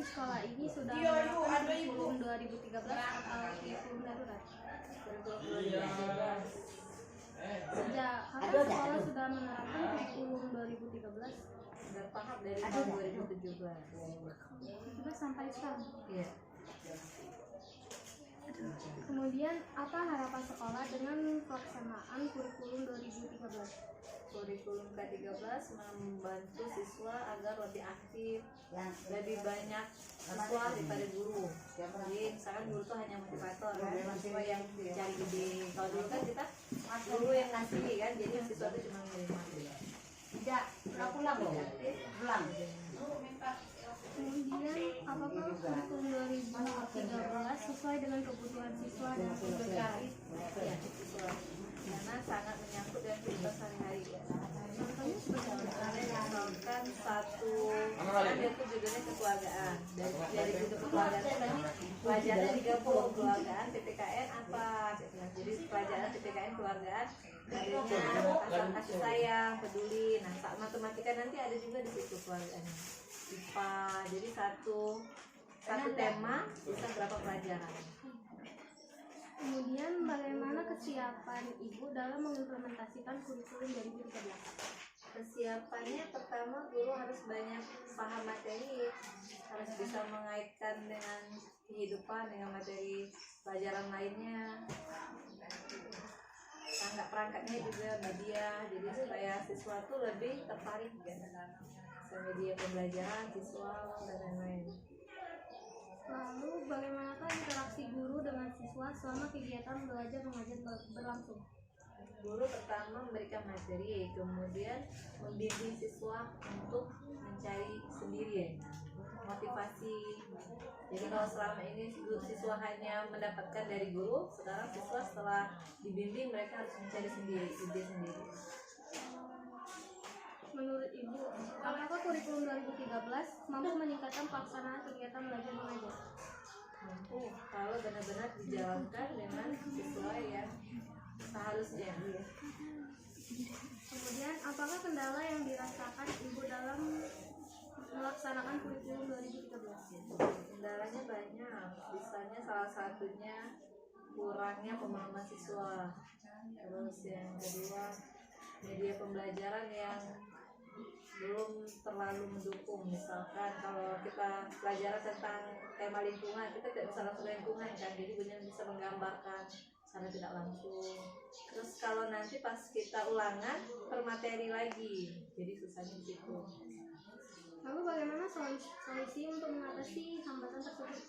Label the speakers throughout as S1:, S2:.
S1: sekolah ini sudah menerapkan kurikulum 2013 atau kurikulum darurat? Sejak kapan sekolah sudah menerapkan kurikulum 2013?
S2: Bertahap dari tahun 2017.
S1: 2017 sampai sekarang.
S2: Iya.
S1: Kemudian apa harapan sekolah dengan pelaksanaan kurikulum 2013?
S2: Kurikulum K13 membantu siswa agar lebih aktif, lebih banyak siswa daripada guru. Jadi misalkan guru itu hanya motivator kan, siswa yang cari ide. Kalau dulu kan kita guru yang ngasih kan, jadi siswa itu cuma menerima. Tidak, pulang loh. Pulang.
S1: Kemudian apakah kurikulum 2013 sesuai dengan kebutuhan siswa dan pembelajaran?
S2: Ya, siswa. Karena sangat menyangkut dengan kehidupan sehari-hari.
S1: Contohnya seperti apa?
S2: Misalkan satu, kan dia tuh judulnya kekeluargaan. Dari judul kekeluargaan itu tadi pelajaran 30 kekeluargaan PPKN apa? Jadi pelajaran PPKN kekeluargaan adanya kasih sayang, peduli. Nah, saat matematika nanti ada juga di situ keluarganya. IPA. Jadi satu tema bisa berapa pelajaran.
S1: Kemudian bagaimana kesiapan ibu dalam mengimplementasikan kurikulum 2013?
S2: Kesiapannya pertama guru harus banyak paham materi, harus bisa mengaitkan dengan kehidupan, dengan materi pelajaran lainnya. Perangkat-perangkatnya juga media, jadi supaya siswa tuh lebih tertarik sama media pembelajaran, visual dan lain-lain.
S1: Lalu bagaimanakah interaksi guru dengan siswa selama kegiatan belajar mengajar berlangsung?
S2: Guru pertama memberikan materi, kemudian membimbing siswa untuk mencari sendiri motivasi. Jadi kalau selama ini siswa hanya mendapatkan dari guru, sekarang siswa setelah dibimbing mereka harus mencari sendiri, ide sendiri.
S1: Menurut Ibu, apakah kurikulum 2013 mampu meningkatkan pelaksanaan kegiatan belajar mengajar?
S2: Mampu, kalau benar-benar dijalankan dengan sesuai yang seharusnya.
S1: Kemudian, apakah kendala yang dirasakan Ibu dalam melaksanakan kurikulum 2013?
S2: Kendalanya banyak, misalnya salah satunya kurangnya pemahaman siswa. Terus yang kedua, media pembelajaran yang belum terlalu mendukung. Misalkan kalau kita pelajaran tentang tema lingkungan, kita tidak bisa langsung lingkungan kan, jadi benar bisa menggambarkan secara tidak langsung. Terus kalau nanti pas kita ulangan per materi lagi, jadi susahnya di situ.
S1: Lalu bagaimana solusi untuk mengatasi hambatan tersebut?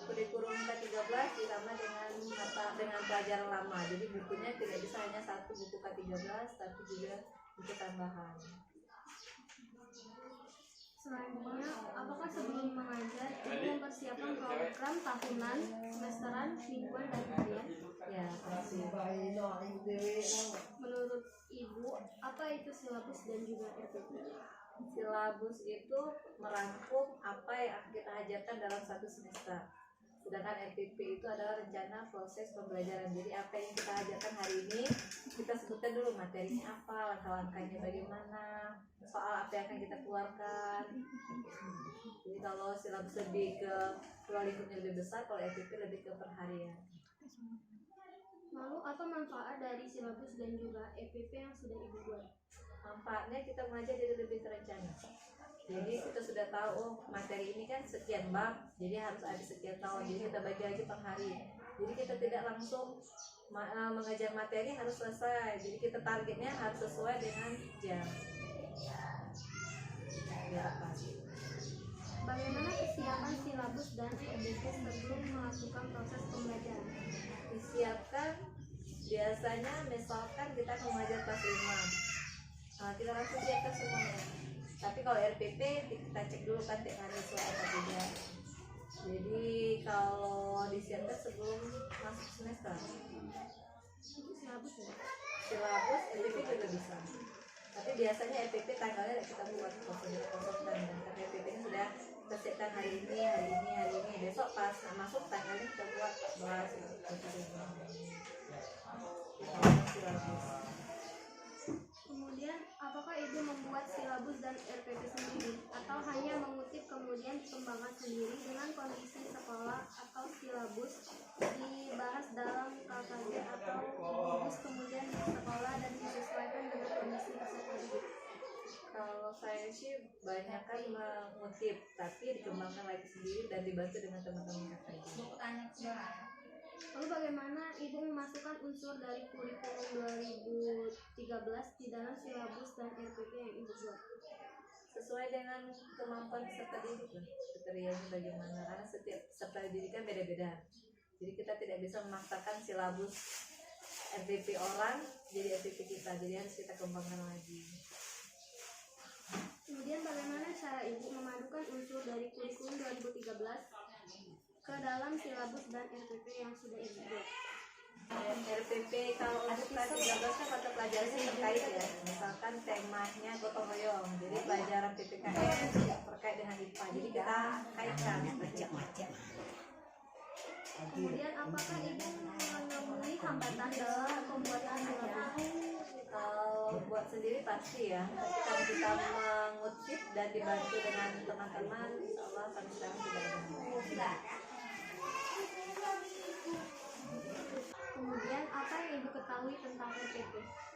S2: Kurikulum K13 ditambah dengan pelajaran lama, jadi bukunya tidak bisa hanya satu buku K13 tapi juga buku tambahan.
S1: Selanjutnya, apakah sebelum mengajar Ibu mempersiapkan program tahunan, semesteran, mingguan, dan harian?
S2: Ya, pasti.
S1: Menurut Ibu, apa itu silabus dan juga RPP?
S2: Silabus itu merangkum apa yang kita ajarkan dalam satu semester. Sedangkan RPP itu adalah rencana proses pembelajaran. Jadi apa yang kita ajarkan hari ini, kita sebutkan dulu materinya apa, langkah-langkahnya bagaimana, soal apa yang akan kita keluarkan. Jadi kalau silabus lebih ke lingkupnya lebih besar, kalau RPP lebih ke perharian.
S1: Lalu apa manfaat dari silabus dan juga EPP yang sudah Ibu buat?
S2: Manfaatnya kita mengajar jadi lebih terencana. Jadi kita sudah tahu materi ini kan sekian bab, jadi harus ada sekian tahun, jadi kita bagi lagi per hari. Jadi kita tidak langsung mengajar materi harus selesai, jadi kita targetnya harus sesuai dengan jam. Ya,
S1: bagaimana kesiapan silabus dan EPP sebelum melakukan proses pembelajaran?
S2: Disiapkan biasanya misalkan kita mengajar kelas 5, kita langsung siapkan semuanya. Tapi kalau RPP kita cek dulu kan tiap hari sesuai apa tidak. Jadi kalau disiapkan sebelum masuk semester.
S1: Silabus ya?
S2: Silabus RPP juga bisa. Tapi biasanya RPP tanggalnya kita buat kosong dan RPP ini sudah kita siapkan hari ini. Besok pas masuk tanggalnya kita buat 14.
S1: Kemudian, apakah Ibu membuat silabus dan RPP sendiri, atau hanya mengutip kemudian dikembangkan sendiri dengan kondisi sekolah atau silabus dibahas dalam KKJ atau gugus kemudian di sekolah dan disesuaikan dengan kondisi peserta didik?
S2: Kalau saya sih banyak kan mengutip, tapi dikembangkan lagi sendiri dan dibantu dengan teman-teman KKJ.
S1: Lalu bagaimana Ibu memasukkan unsur dari kurikulum 2013 di dalam silabus dan RPP yang Ibu buat?
S2: Sesuai dengan kemampuan peserta didik lah, kriterianya bagaimana, karena setiap peserta didik kan beda-beda. Jadi kita tidak bisa memaksakan silabus RPP orang jadi RPP kita, jadi harus kita kembangkan lagi.
S1: Kemudian bagaimana cara Ibu memadukan unsur dari kurikulum 2013 ke dalam silabus dan RPP yang sudah Ibu buat?
S2: RPP kalau untuk kelas 13 kan mata pelajaran terkait ya, misalkan temanya gotong royong, jadi pelajaran PPKN terkait dengan IPA, jadi kita kaitkan macam-macam.
S1: Kemudian apakah Ibu menemui hambatan dalam pembuatan silabus?
S2: Kalau buat sendiri pasti ya, tapi kalau kita mengutip dan dibantu dengan teman-teman, insya Allah sampai sekarang tidak ada.
S1: Kemudian apa yang Ibu ketahui tentang RPP?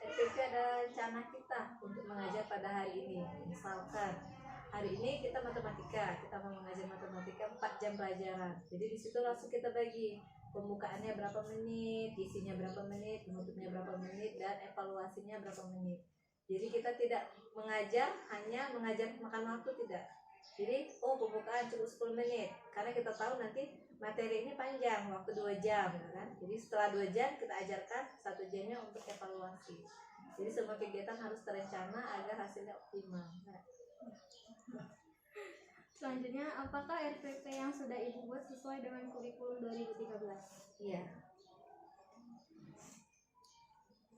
S2: RPP ada rencana kita untuk mengajar pada hari ini. Misalkan hari ini kita matematika, kita mau mengajar matematika 4 jam pelajaran. Jadi di situ langsung kita bagi pembukaannya berapa menit, isinya berapa menit, penutupnya berapa menit, dan evaluasinya berapa menit. Jadi kita tidak mengajar hanya mengajar makan waktu, tidak. Jadi pembukaan cukup 10 menit karena kita tahu nanti materi ini panjang, waktu 2 jam kan. Jadi setelah 2 jam kita ajarkan 1 jamnya untuk evaluasi. Jadi semua kegiatan harus terencana agar hasilnya optimal.
S1: Selanjutnya, apakah RPP yang sudah Ibu buat sesuai dengan kurikulum 2013?
S2: Iya.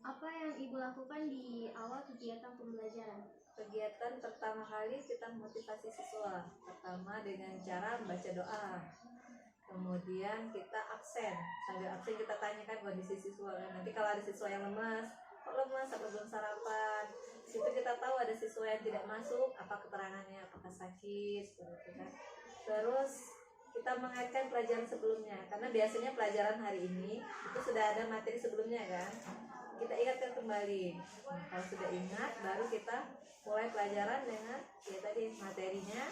S1: Apa yang Ibu lakukan di awal kegiatan pembelajaran?
S2: Kegiatan pertama kali kita motivasi siswa. Pertama dengan cara membaca doa. Kemudian kita absen. Sambil absen kita tanyakan kondisi siswa. Nanti kalau ada siswa yang lemas, kok lemas, apa belum sarapan? Di situ kita tahu ada siswa yang tidak masuk, apa keterangannya, apakah sakit, seperti itu kan. Terus kita mengaitkan pelajaran sebelumnya, karena biasanya pelajaran hari ini itu sudah ada materi sebelumnya kan. Kita ingatkan kembali. Nah, kalau sudah ingat, baru kita mulai pelajaran dengan ya tadi materinya,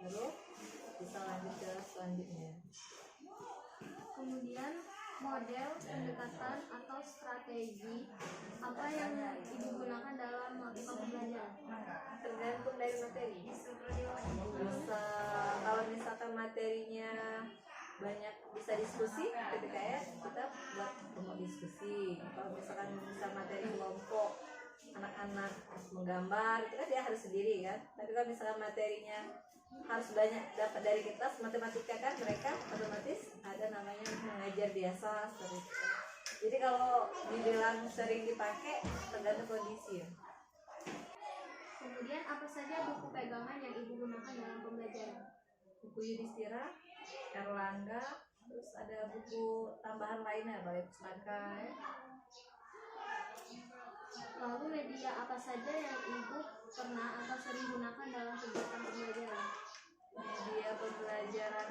S2: lalu bisa lanjut ke selanjutnya.
S1: Kemudian model, pendekatan, atau strategi apa yang Ibu gunakan dalam melakukan pembelajaran?
S2: Tergantung dari materi. Bisa kalau misalkan materinya banyak bisa diskusi ketika ya kita buat kelompok diskusi. Kalau misalkan bisa materi kelompok anak-anak menggambar itu kan dia harus sendiri kan. Tapi kalau misalkan materinya harus banyak dapat dari kita, matematika kan mereka otomatis ada namanya mengajar biasa seperti itu. Jadi kalau dibilang sering dipakai tergantung kondisi ya.
S1: Kemudian apa saja buku pegangan yang Ibu gunakan dalam pembelajaran?
S2: Buku Yudhistira, Erlangga, terus ada buku tambahan lainnya, Balai Pustaka ya.
S1: Lalu media apa saja yang Ibu pernah atau sering gunakan dalam kegiatan pembelajaran?
S2: Media pembelajaran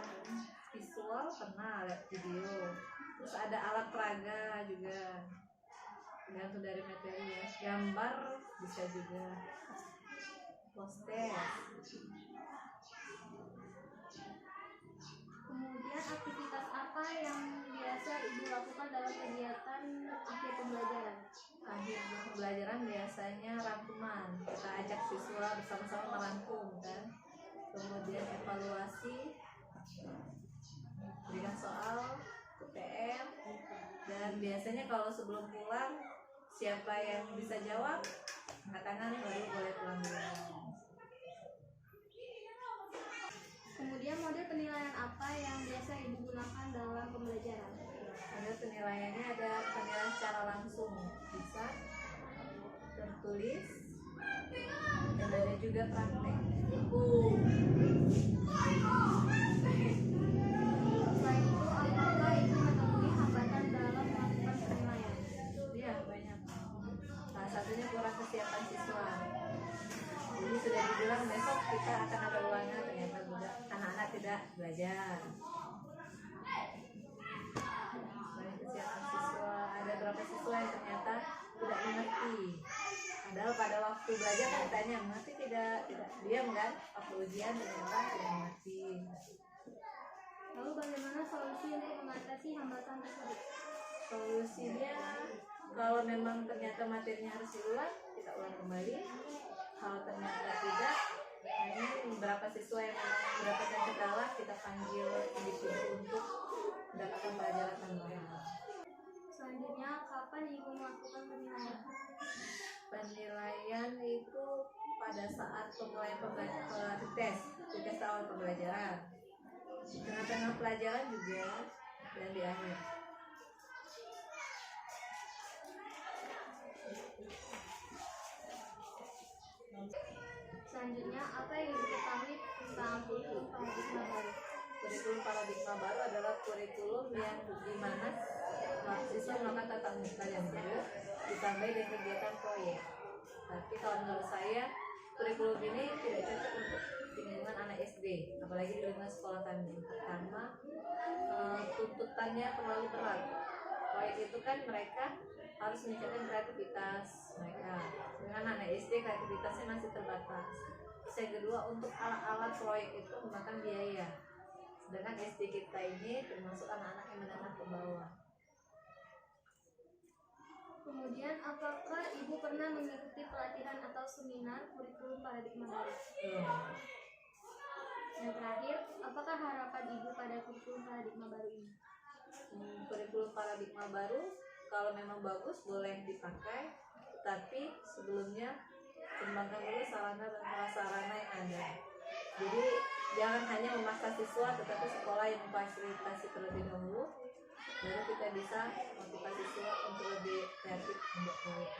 S2: visual pernah, lihat video. Terus ada alat peraga juga, tergantung dari materi ya. Gambar bisa juga, poster.
S1: Kemudian aktivitas apa yang biasa Ibu lakukan dalam kegiatan akhir pembelajaran?
S2: Akhir pembelajaran biasanya rangkuman, kita ajak siswa bersama-sama merangkum kan. Kemudian evaluasi, berikan soal, PM, dan biasanya kalau sebelum pulang siapa yang bisa jawab angkat tangan baru boleh pulang dulu.
S1: Kemudian model penilaian apa yang biasa Ibu gunakan dalam pembelajaran?
S2: Ada penilaiannya, ada penilaian secara langsung, bisa tertulis, dan ada juga praktek.
S1: Selain itu, apakah Ibu menemui hambatan dalam melakukan penilaian?
S2: Iya, banyak. Salah satunya kurang kesiapan siswa. tidak belajar. Selain kesiapan siswa, ada berapa siswa yang ternyata tidak mengerti. Padahal pada waktu belajar kan ditanya mengerti tidak diam kan, waktu ujian ternyata tidak mengerti.
S1: Lalu bagaimana solusi untuk mengatasi hambatan tersebut?
S2: Solusinya, kalau memang ternyata materinya harus diulang, kita ulang kembali. Kalau ternyata tidak, nah ini beberapa siswa yang memang mendapatkan kendala, kita panggil individu untuk mendapatkan pelajaran tambahan.
S1: Selanjutnya, kapan ibu melakukan penilaian?
S2: Penilaian itu pada saat pemulaian tes awal pembelajaran, di tengah-tengah pelajaran juga, dan di akhir.
S1: Selanjutnya, apa yang ibu ketahui tentang kurikulum paradigma baru?
S2: Kurikulum paradigma baru adalah kurikulum yang dimana siswa melakukan tatap muka yang baru ditambah dengan kegiatan proyek. Tapi kalau menurut saya kurikulum ini tidak cocok untuk lingkungan anak SD, apalagi di lingkungan sekolah kami. Pertama, tuntutannya terlalu berat. Proyek itu kan mereka harus meningkatkan kreativitas mereka. Dengan anak SD kreativitasnya masih terbatas. Terus yang kedua, untuk alat-alat proyek itu memakan biaya. Sedangkan SD kita ini termasuk anak-anak yang menengah ke bawah.
S1: Kemudian, apakah ibu pernah mengikuti pelatihan atau seminar kurikulum paradigma baru? Dan terakhir, apakah harapan ibu pada kurikulum paradigma baru ini?
S2: Kurikulum paradigma baru kalau memang bagus boleh dipakai, tetapi sebelumnya kembangkan dulu sarana dan prasarana yang ada. Jadi jangan hanya memaksa siswa, tetapi sekolah yang memfasilitasi terlebih dahulu, baru kita bisa motivasi siswa untuk lebih kreatif untuk proyek.